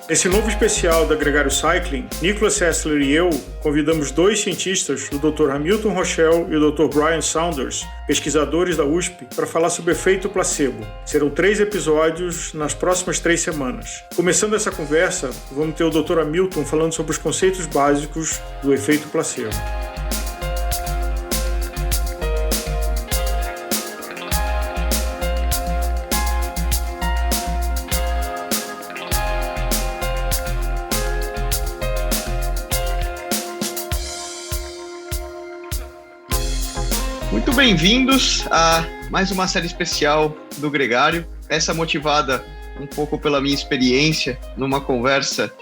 Nesse novo especial da Gregário Cycling, Nicholas Sessler e eu convidamos dois cientistas, o Dr. Hamilton Rochelle e o Dr. Brian Saunders, pesquisadores da USP, para falar sobre o efeito placebo. Serão 3 episódios nas próximas 3 semanas. Começando essa conversa, vamos ter o Dr. Hamilton falando sobre os conceitos básicos do efeito placebo. Muito bem-vindos a mais uma série especial do Gregário, essa motivada um pouco pela minha experiência numa conversa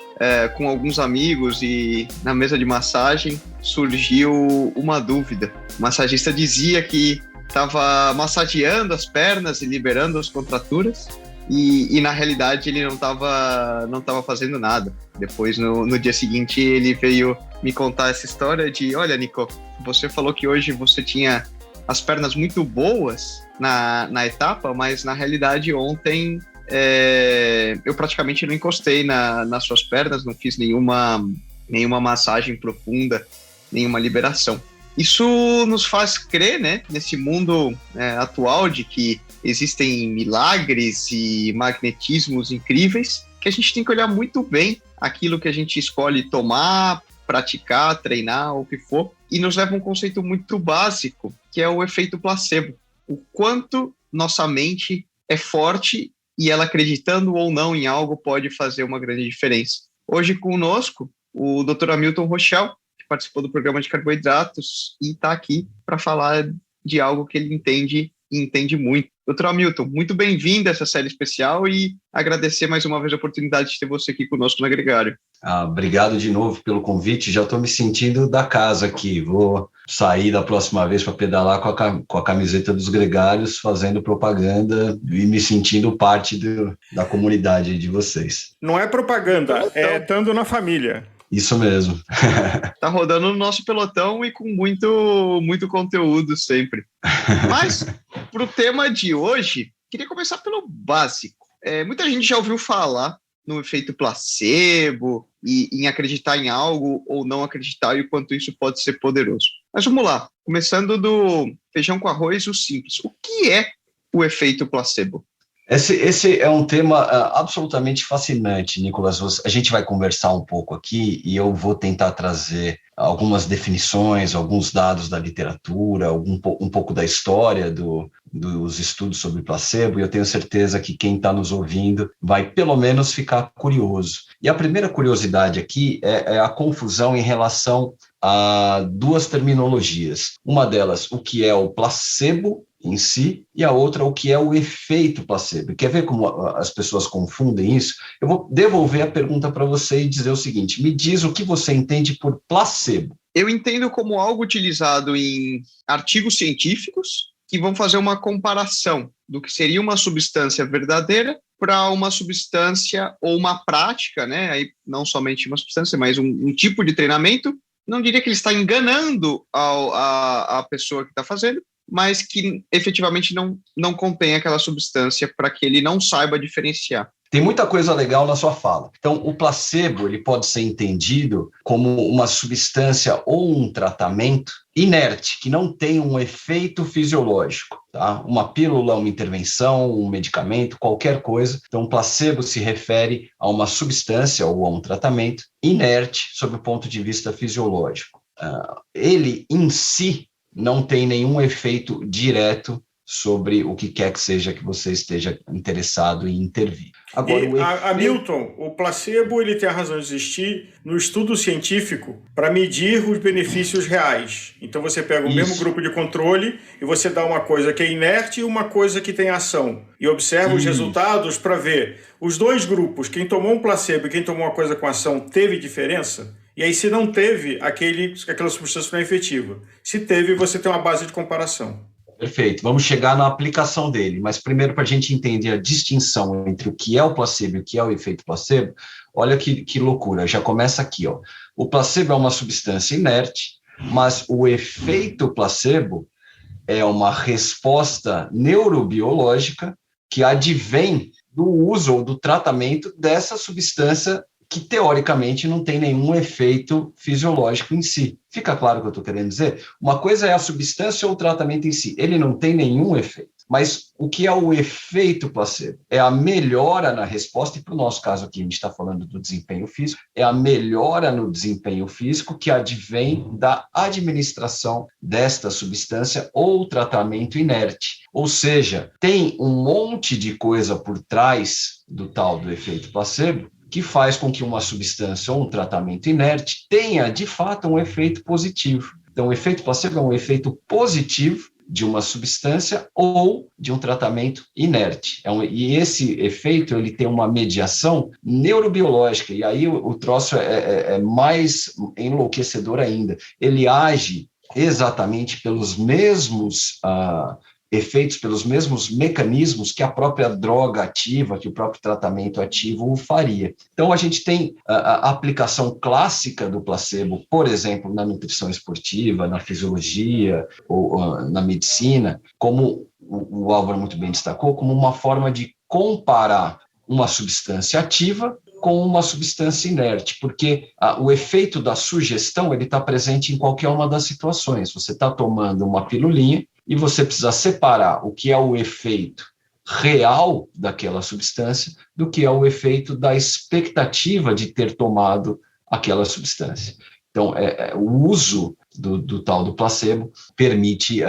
com alguns amigos e na mesa de massagem surgiu uma dúvida. O massagista dizia que estava massageando as pernas e liberando as contraturas e na realidade ele não estava fazendo nada. Depois, no dia seguinte, ele veio me contar essa história de: olha, Nico, você falou que hoje você tinha as pernas muito boas na etapa, mas na realidade ontem eu praticamente não encostei nas suas pernas, não fiz nenhuma massagem profunda, nenhuma liberação. Isso nos faz crer, né, nesse mundo atual de que existem milagres e magnetismos incríveis, que a gente tem que olhar muito bem aquilo que a gente escolhe tomar, praticar, treinar, ou o que for, e nos leva a um conceito muito básico, que é o efeito placebo. O quanto nossa mente é forte e ela, acreditando ou não em algo, pode fazer uma grande diferença. Hoje conosco, o Dr. Hamilton Rochelle, que participou do programa de carboidratos e está aqui para falar de algo que ele entende e entende muito. Dr. Hamilton, muito bem-vindo a essa série especial e agradecer mais uma vez a oportunidade de ter você aqui conosco no Gregário. Obrigado de novo pelo convite, já estou me sentindo da casa aqui, vou sair da próxima vez para pedalar com a camiseta dos Gregários, fazendo propaganda e me sentindo parte da comunidade de vocês. Não é propaganda, é estando na família. Isso mesmo. Tá rodando no nosso pelotão e com muito conteúdo sempre. Mas, para o tema de hoje, queria começar pelo básico. Muita gente já ouviu falar no efeito placebo e em acreditar em algo ou não acreditar e o quanto isso pode ser poderoso. Mas vamos lá, começando do feijão com arroz, o simples. O que é o efeito placebo? Esse é um tema absolutamente fascinante, Nicolas. A gente vai conversar um pouco aqui e eu vou tentar trazer algumas definições, alguns dados da literatura, um pouco da história dos estudos sobre placebo, e eu tenho certeza que quem está nos ouvindo vai pelo menos ficar curioso. E a primeira curiosidade aqui é a confusão em relação a 2 terminologias. Uma delas, o que é o placebo em si, e a outra, o que é o efeito placebo. Quer ver como as pessoas confundem isso? Eu vou devolver a pergunta para você e dizer o seguinte: me diz o que você entende por placebo. Eu entendo como algo utilizado em artigos científicos que vão fazer uma comparação do que seria uma substância verdadeira para uma substância ou uma prática, né? Aí não somente uma substância, mas um tipo de treinamento. Não diria que ele está enganando a pessoa que está fazendo, mas que efetivamente não contém aquela substância para que ele não saiba diferenciar. Tem muita coisa legal na sua fala. Então, o placebo ele pode ser entendido como uma substância ou um tratamento inerte, que não tem um efeito fisiológico. Tá? Uma pílula, uma intervenção, um medicamento, qualquer coisa. Então, o placebo se refere a uma substância ou a um tratamento inerte sob o ponto de vista fisiológico. Ele, em si, não tem nenhum efeito direto sobre o que quer que seja que você esteja interessado em intervir. Agora, Hamilton, o placebo ele tem a razão de existir no estudo científico para medir os benefícios reais. Então você pega o mesmo grupo de controle e você dá uma coisa que é inerte e uma coisa que tem ação. E observa os resultados para ver os 2 grupos, quem tomou um placebo e quem tomou uma coisa com ação, teve diferença? E aí, se não teve, aquela substância não é efetiva. Se teve, você tem uma base de comparação. Perfeito, vamos chegar na aplicação dele, mas primeiro, para a gente entender a distinção entre o que é o placebo e o que é o efeito placebo, olha que loucura, já começa aqui, ó. O placebo é uma substância inerte, mas o efeito placebo é uma resposta neurobiológica que advém do uso ou do tratamento dessa substância que teoricamente não tem nenhum efeito fisiológico em si. Fica claro o que eu estou querendo dizer? Uma coisa é a substância ou o tratamento em si, ele não tem nenhum efeito. Mas o que é o efeito placebo? É a melhora na resposta, e para o nosso caso aqui, a gente está falando do desempenho físico, é a melhora no desempenho físico que advém da administração desta substância ou tratamento inerte. Ou seja, tem um monte de coisa por trás do tal do efeito placebo que faz com que uma substância ou um tratamento inerte tenha, de fato, um efeito positivo. Então, o efeito placebo é um efeito positivo de uma substância ou de um tratamento inerte. E esse efeito ele tem uma mediação neurobiológica, e aí o troço é mais enlouquecedor ainda. Ele age exatamente pelos mesmos efeitos, pelos mesmos mecanismos que a própria droga ativa, que o próprio tratamento ativo faria. Então, a gente tem a aplicação clássica do placebo, por exemplo, na nutrição esportiva, na fisiologia ou na medicina, como o Álvaro muito bem destacou, como uma forma de comparar uma substância ativa com uma substância inerte, porque o efeito da sugestão ele está presente em qualquer uma das situações. Você está tomando uma pilulinha e você precisa separar o que é o efeito real daquela substância do que é o efeito da expectativa de ter tomado aquela substância. Então, o uso do tal do placebo permite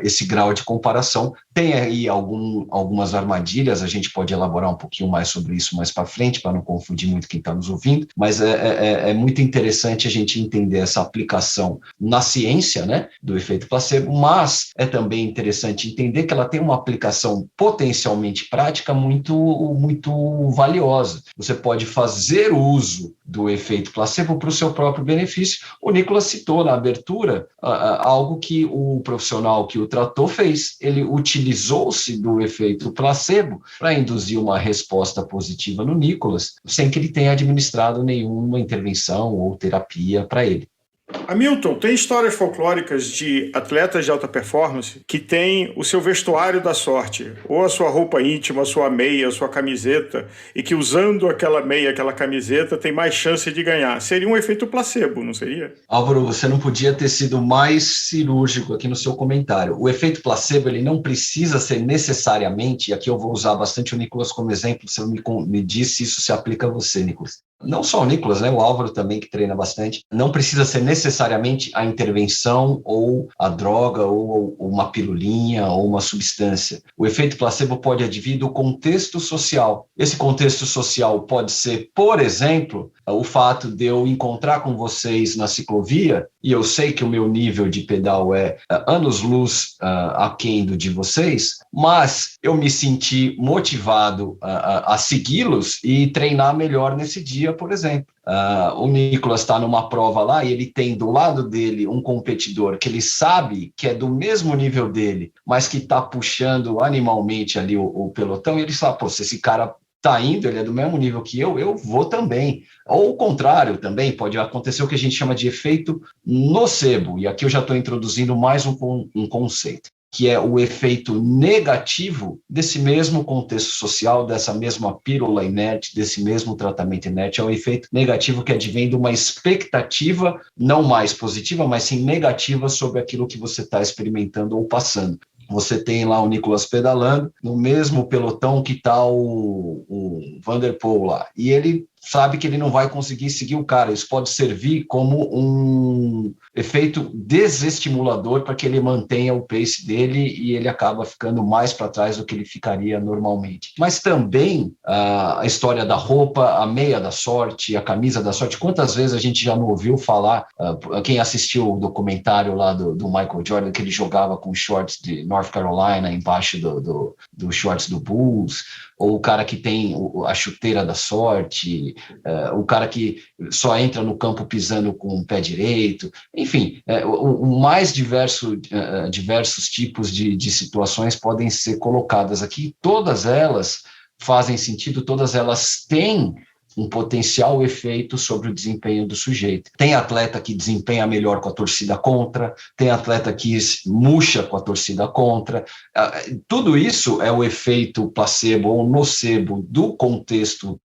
esse grau de comparação. Tem aí algumas armadilhas, a gente pode elaborar um pouquinho mais sobre isso mais para frente, para não confundir muito quem está nos ouvindo, mas é muito interessante a gente entender essa aplicação na ciência, né, do efeito placebo, mas é também interessante entender que ela tem uma aplicação potencialmente prática muito, muito valiosa. Você pode fazer uso do efeito placebo para o seu próprio benefício. O Nicolas citou na abertura algo que o profissional que o tratou fez. Ele utilizou-se do efeito placebo para induzir uma resposta positiva no Nicolas, sem que ele tenha administrado nenhuma intervenção ou terapia para ele. Hamilton, tem histórias folclóricas de atletas de alta performance que têm o seu vestuário da sorte, ou a sua roupa íntima, a sua meia, a sua camiseta, e que usando aquela meia, aquela camiseta, tem mais chance de ganhar. Seria um efeito placebo, não seria? Álvaro, você não podia ter sido mais cirúrgico aqui no seu comentário. O efeito placebo, ele não precisa ser necessariamente, e aqui eu vou usar bastante o Nicolas como exemplo, você me diz se isso se aplica a você, Nicolas. Não só o Nicolas, né? O Álvaro também, que treina bastante. Não precisa ser necessariamente a intervenção ou a droga ou uma pilulinha ou uma substância. O efeito placebo pode advir do contexto social. Esse contexto social pode ser, por exemplo, o fato de eu encontrar com vocês na ciclovia e eu sei que o meu nível de pedal é anos-luz aquém do de vocês, mas eu me senti motivado a segui-los e treinar melhor nesse dia, por exemplo. O Nicolas está numa prova lá e ele tem do lado dele um competidor que ele sabe que é do mesmo nível dele, mas que está puxando animalmente ali o pelotão, e ele fala, pô, se esse cara está indo, ele é do mesmo nível que eu vou também. Ou o contrário também, pode acontecer o que a gente chama de efeito nocebo, e aqui eu já estou introduzindo mais um conceito, que é o efeito negativo desse mesmo contexto social, dessa mesma pílula inerte, desse mesmo tratamento inerte. É um efeito negativo que advém de uma expectativa não mais positiva, mas sim negativa sobre aquilo que você está experimentando ou passando. Você tem lá o Nicolas pedalando no mesmo pelotão que está o Van der Poel lá, e ele sabe que ele não vai conseguir seguir o cara. Isso pode servir como um efeito desestimulador para que ele mantenha o pace dele e ele acaba ficando mais para trás do que ele ficaria normalmente. Mas também a história da roupa, a meia da sorte, a camisa da sorte. Quantas vezes a gente já não ouviu falar, quem assistiu o documentário lá do Michael Jordan, que ele jogava com shorts de North Carolina embaixo do shorts do Bulls, ou o cara que tem a chuteira da sorte, o cara que só entra no campo pisando com o pé direito, enfim, o mais diversos tipos de situações podem ser colocadas aqui. Todas elas fazem sentido, todas elas têm um potencial efeito sobre o desempenho do sujeito. Tem atleta que desempenha melhor com a torcida contra, tem atleta que murcha com a torcida contra. Tudo isso é o efeito placebo ou nocebo do contexto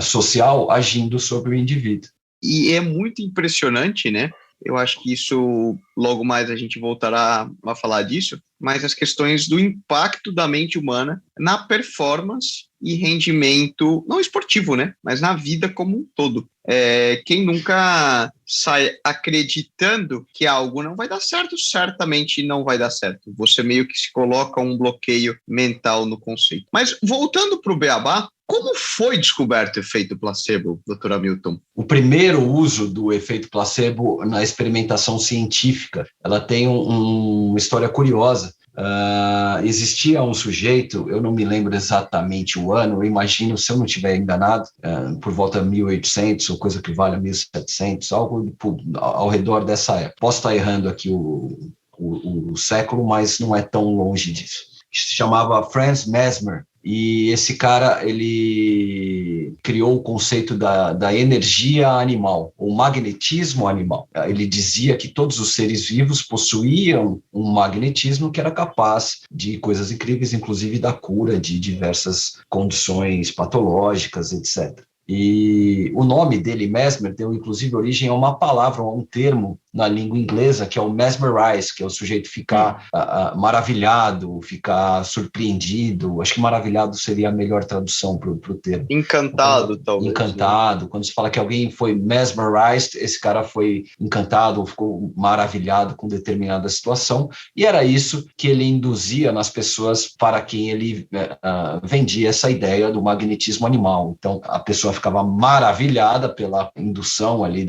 social agindo sobre o indivíduo. E é muito impressionante, né? Eu acho que isso, logo mais a gente voltará a falar disso, mas as questões do impacto da mente humana na performance e rendimento, não esportivo, né? Mas na vida como um todo. Quem nunca sai acreditando que algo não vai dar certo, certamente não vai dar certo. Você meio que se coloca um bloqueio mental no conceito. Mas voltando para o beabá, como foi descoberto o efeito placebo, Dr. Hamilton? O primeiro uso do efeito placebo na experimentação científica, ela tem uma história curiosa. Existia um sujeito, eu não me lembro exatamente o ano, eu imagino, se eu não estiver enganado, por volta de 1800, ou coisa que vale a 1700, algo ao redor dessa época. Posso estar errando aqui o século, mas não é tão longe disso. Se chamava Franz Mesmer. E esse cara, ele criou o conceito da energia animal, o magnetismo animal. Ele dizia que todos os seres vivos possuíam um magnetismo que era capaz de coisas incríveis, inclusive da cura de diversas condições patológicas, etc. E o nome dele, Mesmer, deu inclusive origem a uma palavra, a um termo na língua inglesa, que é o mesmerize, que é o sujeito ficar maravilhado, ficar surpreendido. Acho que maravilhado seria a melhor tradução para o termo. Encantado, talvez. Encantado. Né? Quando se fala que alguém foi mesmerized, esse cara foi encantado ou ficou maravilhado com determinada situação, e era isso que ele induzia nas pessoas para quem ele vendia essa ideia do magnetismo animal. Então, a pessoa ficava maravilhada pela indução ali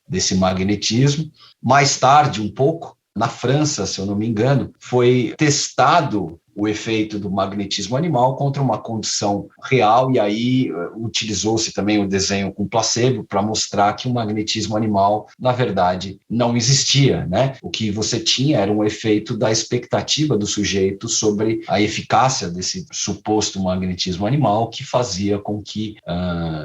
desse magnetismo. Mais tarde, um pouco, na França, se eu não me engano, foi testado o efeito do magnetismo animal contra uma condição real, e aí utilizou-se também o desenho com placebo para mostrar que o magnetismo animal, na verdade, não existia, né? O que você tinha era um efeito da expectativa do sujeito sobre a eficácia desse suposto magnetismo animal, que fazia com que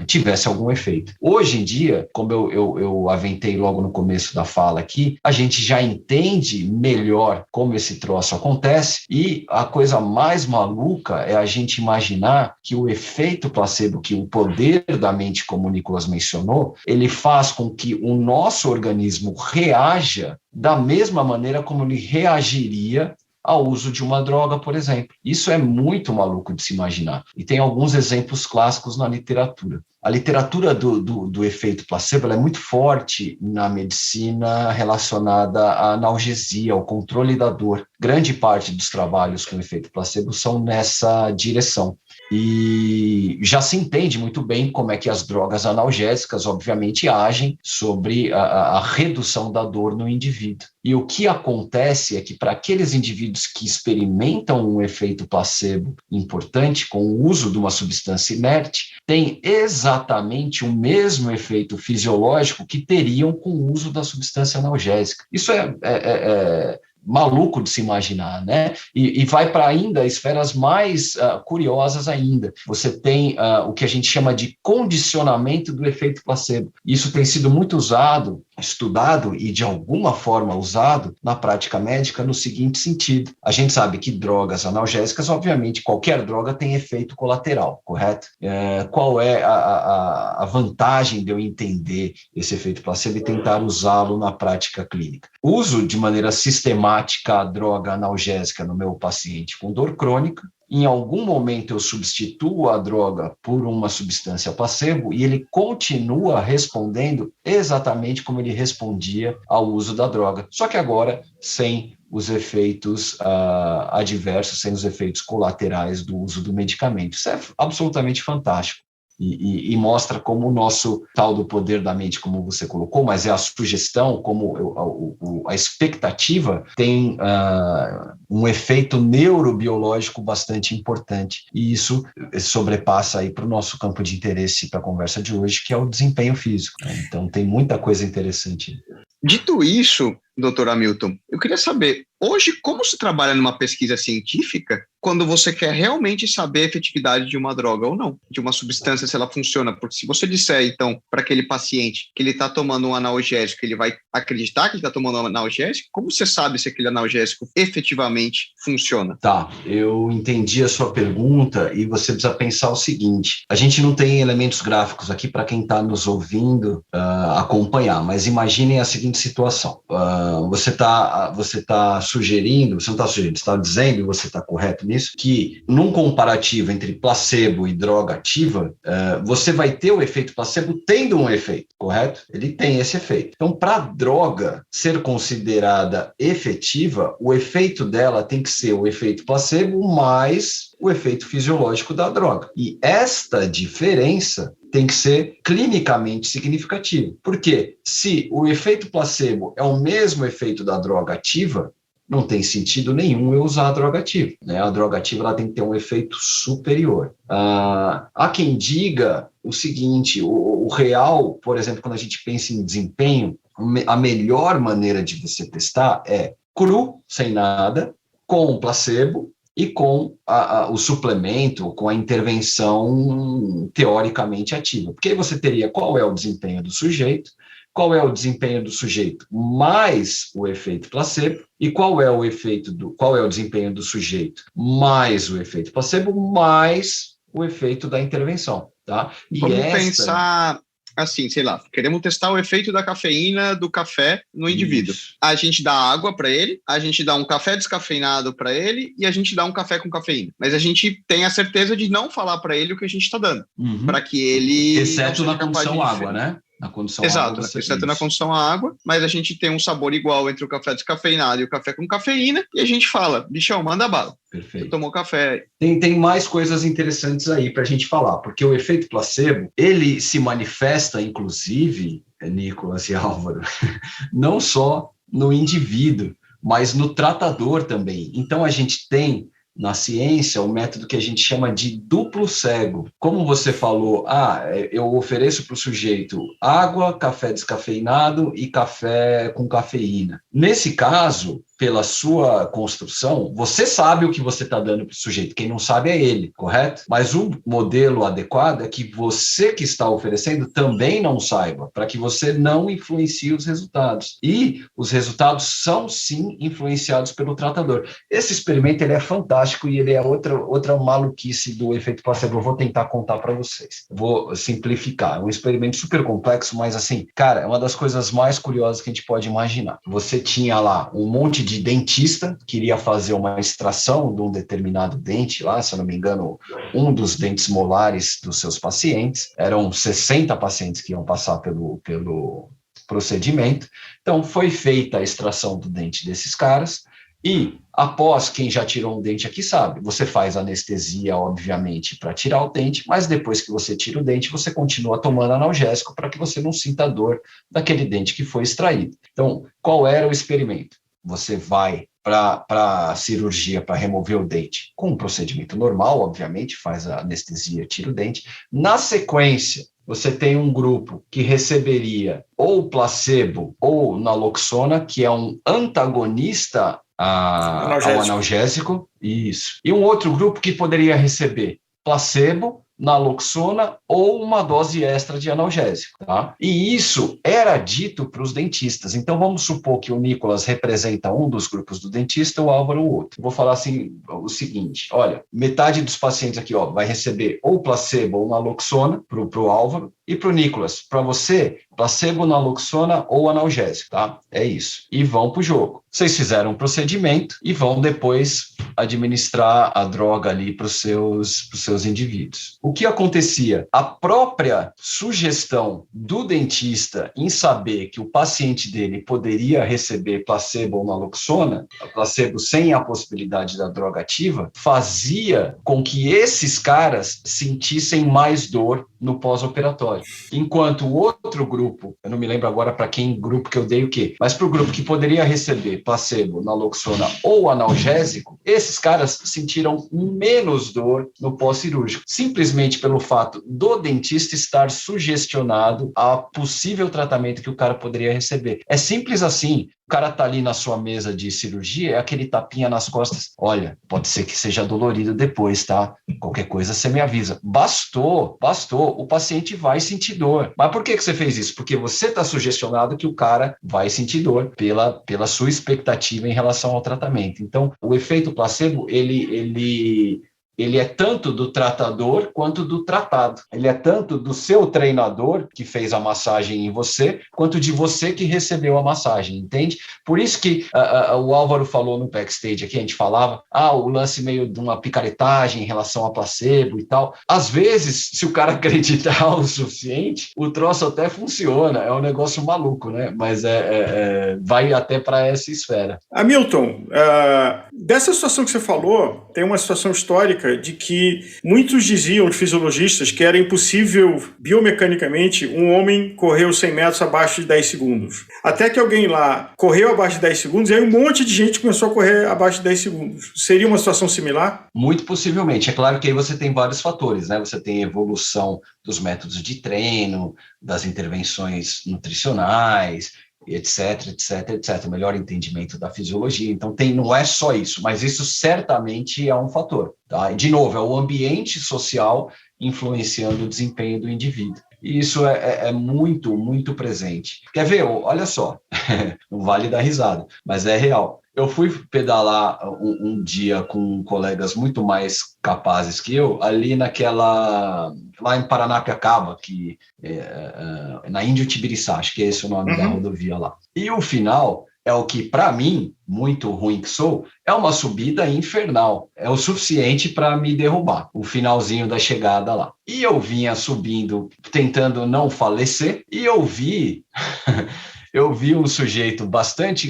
tivesse algum efeito. Hoje em dia, como eu aventei logo no começo da fala aqui, a gente já entende melhor como esse troço acontece, e a coisa mais maluca é a gente imaginar que o efeito placebo, que o poder da mente, como o Nicolas mencionou, ele faz com que o nosso organismo reaja da mesma maneira como ele reagiria ao uso de uma droga, por exemplo. Isso é muito maluco de se imaginar. E tem alguns exemplos clássicos na literatura. A literatura do efeito placebo ela é muito forte na medicina relacionada à analgesia, ao controle da dor. Grande parte dos trabalhos com efeito placebo são nessa direção. E já se entende muito bem como é que as drogas analgésicas, obviamente, agem sobre a redução da dor no indivíduo. E o que acontece é que para aqueles indivíduos que experimentam um efeito placebo importante com o uso de uma substância inerte, tem exatamente o mesmo efeito fisiológico que teriam com o uso da substância analgésica. Isso é maluco de se imaginar, né? E vai para ainda esferas mais curiosas ainda. Você tem o que a gente chama de condicionamento do efeito placebo. Isso tem sido muito estudado e de alguma forma usado na prática médica no seguinte sentido. A gente sabe que drogas analgésicas, obviamente, qualquer droga tem efeito colateral, correto? Qual é a vantagem de eu entender esse efeito placebo e tentar usá-lo na prática clínica? Uso de maneira sistemática a droga analgésica no meu paciente com dor crônica. Em algum momento eu substituo a droga por uma substância placebo e ele continua respondendo exatamente como ele respondia ao uso da droga, só que agora sem os efeitos adversos, sem os efeitos colaterais do uso do medicamento. Isso é absolutamente fantástico. E mostra como o nosso tal do poder da mente, como você colocou, mas é a sugestão, como a expectativa tem um efeito neurobiológico bastante importante. E isso sobrepassa aí para o nosso campo de interesse para a conversa de hoje, que é o desempenho físico. Então tem muita coisa interessante. Dito isso, doutor Hamilton. Eu queria saber, hoje, como se trabalha numa pesquisa científica quando você quer realmente saber a efetividade de uma droga ou não, de uma substância, se ela funciona? Porque se você disser, então, para aquele paciente que ele está tomando um analgésico, ele vai acreditar que ele está tomando um analgésico? Como você sabe se aquele analgésico efetivamente funciona? Tá, eu entendi a sua pergunta e você precisa pensar o seguinte, a gente não tem elementos gráficos aqui para quem está nos ouvindo acompanhar, mas imaginem a seguinte situação, você tá sugerindo, você não está sugerindo, você está dizendo, e você está correto nisso, que num comparativo entre placebo e droga ativa, você vai ter o efeito placebo tendo um efeito, correto? Ele tem esse efeito. Então, para a droga ser considerada efetiva, o efeito dela tem que ser o efeito placebo mais o efeito fisiológico da droga. E esta diferença tem que ser clinicamente significativa. Porque se o efeito placebo é o mesmo efeito da droga ativa, não tem sentido nenhum eu usar a droga ativa, né? A droga ativa ela tem que ter um efeito superior. Há quem diga o seguinte, o real, por exemplo, quando a gente pensa em desempenho, a melhor maneira de você testar é cru, sem nada, com placebo e com o suplemento, com a intervenção teoricamente ativa. Porque aí você teria qual é o desempenho do sujeito, qual é o desempenho do sujeito mais o efeito placebo, e qual é o desempenho do sujeito mais o efeito placebo, mais o efeito da intervenção, tá? E vamos pensar assim, sei lá, queremos testar o efeito da cafeína do café no indivíduo. Isso. A gente dá água para ele, a gente dá um café descafeinado para ele e a gente dá um café com cafeína. Mas a gente tem a certeza de não falar para ele o que a gente está dando, para que ele... Exceto na condição água, né? Na condição exato, exceto na condição água, mas a gente tem um sabor igual entre o café descafeinado e o café com cafeína, e a gente fala, bichão, manda bala. Perfeito. Você tomou café. Tem mais coisas interessantes aí para a gente falar, porque o efeito placebo, ele se manifesta, inclusive, Nicolas e Álvaro, não só no indivíduo, mas no tratador também. Então, a gente tem na ciência, o método que a gente chama de duplo cego. Como você falou, eu ofereço para o sujeito água, café descafeinado e café com cafeína. Nesse caso, pela sua construção, você sabe o que você está dando para o sujeito. Quem não sabe é ele, correto? Mas o modelo adequado é que você que está oferecendo também não saiba, para que você não influencie os resultados. E os resultados são, sim, influenciados pelo tratador. Esse experimento ele é fantástico e ele é outra maluquice do efeito placebo. Eu vou tentar contar para vocês. Vou simplificar. É um experimento super complexo, mas assim, cara, é uma das coisas mais curiosas que a gente pode imaginar. Você tinha lá um monte de dentista, queria fazer uma extração de um determinado dente lá, se eu não me engano, um dos dentes molares dos seus pacientes. Eram 60 pacientes que iam passar pelo procedimento. Então, foi feita a extração do dente desses caras e, após, quem já tirou um dente aqui sabe, você faz anestesia, obviamente, para tirar o dente, mas depois que você tira o dente, você continua tomando analgésico para que você não sinta a dor daquele dente que foi extraído. Então, qual era o experimento? Você vai para a cirurgia para remover o dente com um procedimento normal, obviamente, faz a anestesia, tira o dente. Na sequência, você tem um grupo que receberia ou placebo ou naloxona, que é um antagonista ao analgésico. Isso. E um outro grupo que poderia receber placebo, naloxona ou uma dose extra de analgésico, tá? E isso era dito para os dentistas. Então, vamos supor que o Nicolas representa um dos grupos do dentista, o Álvaro o outro. Vou falar assim, o seguinte, olha, metade dos pacientes aqui, vai receber ou placebo ou naloxona para o Álvaro, e para o Nicolas, para você, placebo, naloxona ou analgésico, tá? É isso. E vão para o jogo. Vocês fizeram um procedimento e vão depois administrar a droga ali para os seus indivíduos. O que acontecia? A própria sugestão do dentista em saber que o paciente dele poderia receber placebo ou naloxona, placebo sem a possibilidade da droga ativa, fazia com que esses caras sentissem mais dor no pós-operatório. Enquanto o outro grupo, eu não me lembro agora para quem grupo que eu dei o quê, mas para o grupo que poderia receber placebo, naloxona ou analgésico, esses caras sentiram menos dor no pós-cirúrgico, simplesmente pelo fato do dentista estar sugestionado a possível tratamento que o cara poderia receber. É simples assim. cara tá ali na sua mesa de cirurgia, é aquele tapinha nas costas. Olha, pode ser que seja dolorido depois, tá? Qualquer coisa você me avisa. Bastou. O paciente vai sentir dor. Mas por que você fez isso? Porque você está sugestionado que o cara vai sentir dor pela sua expectativa em relação ao tratamento. Então, o efeito placebo, ele é tanto do tratador quanto do tratado. Ele é tanto do seu treinador, que fez a massagem em você, quanto de você que recebeu a massagem, entende? Por isso que o Álvaro falou no backstage aqui, a gente falava, o lance meio de uma picaretagem em relação a placebo e tal. Às vezes, se o cara acreditar o suficiente, o troço até funciona, é um negócio maluco, né? Mas vai até para essa esfera. Hamilton, dessa situação que você falou, tem uma situação histórica de que muitos diziam, os fisiologistas, que era impossível biomecanicamente um homem correr os 100 metros abaixo de 10 segundos. Até que alguém lá correu abaixo de 10 segundos e aí um monte de gente começou a correr abaixo de 10 segundos. Seria uma situação similar? Muito possivelmente. É claro que aí você tem vários fatores, né? Você tem evolução dos métodos de treino, das intervenções nutricionais, etc, melhor entendimento da fisiologia. Então, não é só isso, mas isso certamente é um fator. Tá? De novo, é o ambiente social influenciando o desempenho do indivíduo. E isso é muito, muito presente. Quer ver? Olha só, não vale dar risada, mas é real. Eu fui pedalar um dia com colegas muito mais capazes que eu, ali lá em Paranapiacaba, na Índio Tibiriçá, acho que é esse o nome da rodovia lá. E o final é o que, para mim, muito ruim que sou, é uma subida infernal. É o suficiente para me derrubar, o finalzinho da chegada lá. E eu vinha subindo, tentando não falecer, e eu vi um sujeito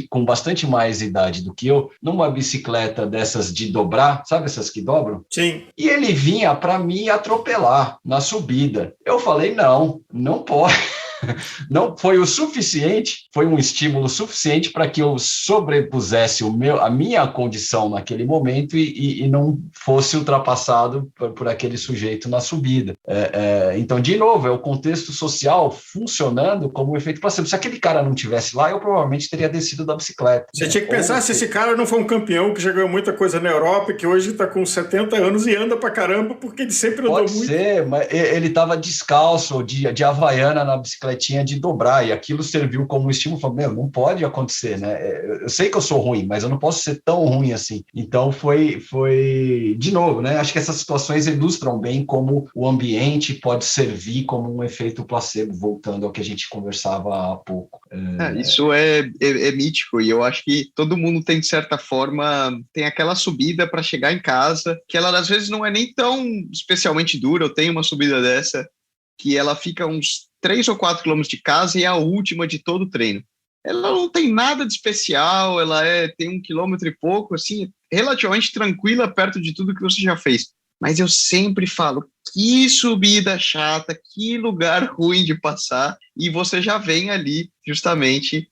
com bastante mais idade do que eu, numa bicicleta dessas de dobrar, sabe essas que dobram? Sim. E ele vinha para me atropelar na subida. Eu falei, não pode. Não foi o suficiente, foi um estímulo suficiente para que eu sobrepusesse a minha condição naquele momento e não fosse ultrapassado por aquele sujeito na subida. Então, de novo, é o contexto social funcionando como um efeito placebo. Se aquele cara não estivesse lá, eu provavelmente teria descido da bicicleta. Você tinha que pensar se esse cara não foi um campeão que já ganhou muita coisa na Europa, que hoje está com 70 anos e anda pra caramba, porque ele sempre andou muito. Pode ser, mas ele estava descalço, de Havaiana na bicicletinha de dobrar, e aquilo serviu como estímulo. Falei, não pode acontecer, né? Eu sei que eu sou ruim, mas eu não posso ser tão ruim assim. Então foi de novo, né? Acho que essas situações ilustram bem como o ambiente pode servir como um efeito placebo, voltando ao que a gente conversava há pouco. Isso é mítico, e eu acho que todo mundo tem, de certa forma, tem aquela subida para chegar em casa, que ela às vezes não é nem tão especialmente dura. Eu tenho uma subida dessa, que ela fica uns 3 ou 4 quilômetros de casa e é a última de todo o treino. Ela não tem nada de especial, ela tem 1 quilômetro e pouco, assim, relativamente tranquila perto de tudo que você já fez. Mas eu sempre falo, que subida chata, que lugar ruim de passar, e você já vem ali justamente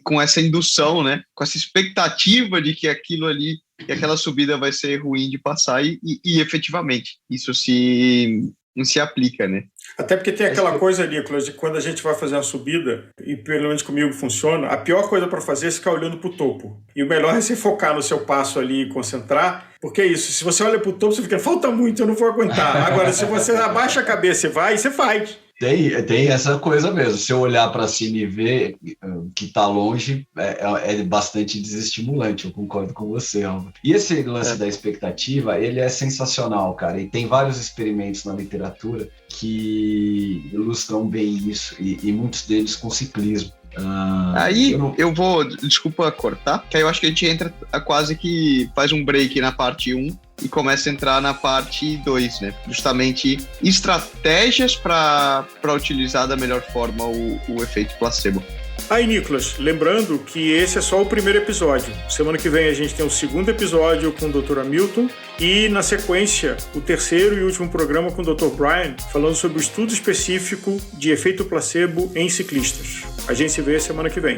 com essa indução, né? Com essa expectativa de que aquilo ali, que aquela subida vai ser ruim de passar, e efetivamente isso se aplica, né? Até porque tem aquela coisa, Nicolas, de quando a gente vai fazer uma subida, e pelo menos comigo funciona, a pior coisa para fazer é ficar olhando para o topo. E o melhor é você focar no seu passo ali e concentrar, porque é isso, se você olha para o topo, você fica, falta muito, eu não vou aguentar. Agora, se você abaixa a cabeça e vai, você faz. Tem essa coisa mesmo. Se eu olhar para cima e ver que está longe, é bastante desestimulante. Eu concordo com você, Álvaro. E esse lance da expectativa, ele é sensacional, cara. E tem vários experimentos na literatura que ilustram bem isso, e muitos deles com ciclismo. Eu vou, desculpa cortar, que aí eu acho que a gente entra quase que faz um break na parte 1 e começa a entrar na parte 2, né? Justamente estratégias para utilizar da melhor forma o efeito placebo. Aí, Nicolas, lembrando que esse é só o primeiro episódio. Semana que vem a gente tem o segundo episódio com o Dr. Hamilton e, na sequência, o terceiro e último programa com o Dr. Brian, falando sobre o estudo específico de efeito placebo em ciclistas. A gente se vê semana que vem.